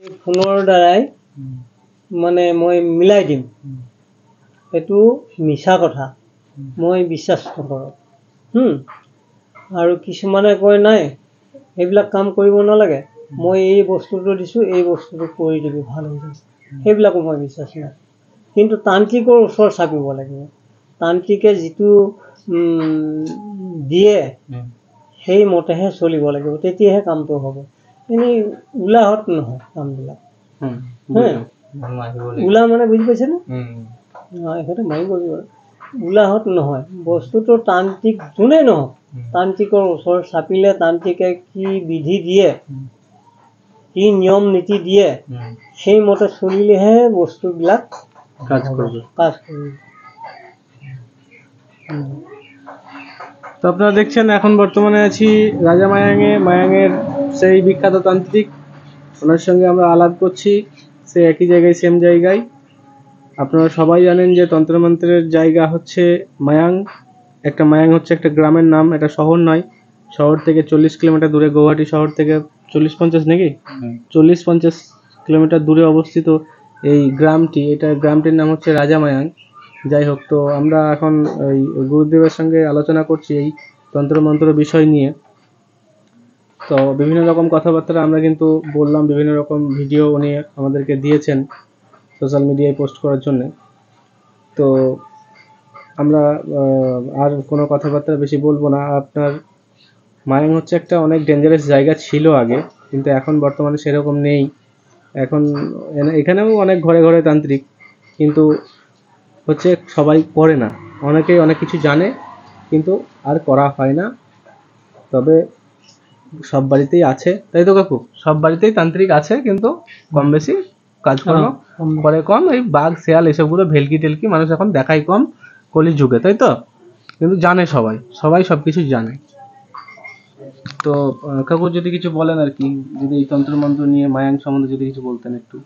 ফোনৰ দ্বাৰাই মানে মই মিলাই দিম, এইটো মিছা কথা, মই বিশ্বাস নকৰোঁ। আৰু কিছুমানে কয় নাই সেইবিলাক কাম কৰিব নালাগে, মই এই বস্তুটো দিছোঁ, এই বস্তুটো কৰি দিবি ভাল হৈ যাব, সেইবিলাকো মই বিশ্বাস নাই। কিন্তু তান্ত্ৰিকৰ ওচৰ চাপিব লাগিব, তান্ত্ৰিকে যিটো দিয়ে সেইমতেহে চলিব লাগিব, তেতিয়াহে কামটো হ'ব। এনেই উলাহত নহয় কামবিলাক। উলা মানে বুজি পাইছেনে? সেইটো মাৰিব লাগিব। উলাহত নহয়, বস্তুটো তান্ত্ৰিক যোনেই নহওক, তান্ত্ৰিকৰ ওচৰ চাপিলে তান্ত্ৰিকে কি বিধি দিয়ে, কি নিয়ম নীতি দিয়ে, সেইমতে চলিলেহে বস্তুবিলাক কাজ কৰিব। তো আপনারা দেখছেন এখন বর্তমানে আছি রাজা মায়াঙের সেই বিখ্যাত তান্ত্রিক, ওনার সঙ্গে আমরা আলাপ করছি। সে একই জায়গায়, সেম জায়গায়। আপনারা সবাই জানেন যে তন্ত্রমন্ত্রের জায়গা হচ্ছে মায়াং। মায়াং হচ্ছে একটা গ্রামের নাম, এটা শহর নয়। শহর থেকে 40 কিলোমিটার দূরে, গুয়াহাটি শহর থেকে 40-50 নাকি 40-50 কিলোমিটার দূরে অবস্থিত এই গ্রামটি। গ্রামটির নাম হচ্ছে রাজা মায়াং। যাই হোক, তো আমরা এখন ওই গুরুদেবের সঙ্গে আলোচনা করছি এই তন্ত্রমন্ত্র বিষয় নিয়ে। তো বিভিন্ন রকম কথাবার্তা আমরা কিন্তু বললাম, বিভিন্ন রকম ভিডিও উনি আমাদেরকে দিয়েছেন সোশ্যাল মিডিয়ায় পোস্ট করার জন্য। তো আমরা আর কোনো কথাবার্তা বেশি বলবো না। আপনার মায়াং হচ্ছে একটা অনেক ডেঞ্জারাস জায়গা ছিল আগে, কিন্তু এখন বর্তমানে সেরকম নেই। এখন এখানেও অনেক ঘরে ঘরে তান্ত্রিক, কিন্তু হচ্ছে সবাই করে না, অনেকেই অনেক কিছু জানে কিন্তু আর করা হয় না। তবে সব বাড়িতেই আছে, তাই তো কাকু? সব বাড়িতেই তান্ত্রিক আছে, কিন্তু কম বেশি কাজকর্ম করে কম। এই বাঘ শেয়াল এসবগুলো ভেলকি টেলকি মানুষ এখন দেখাই কম কলির যুগে, তাই তো? কিন্তু জানে সবাই সবকিছু জানে। তো কাকু যদি কিছু বলেন আর কি, যদি এই তন্ত্রমন্ত্র নিয়ে মায়াং সম্বন্ধে যদি কিছু বলতেন একটু।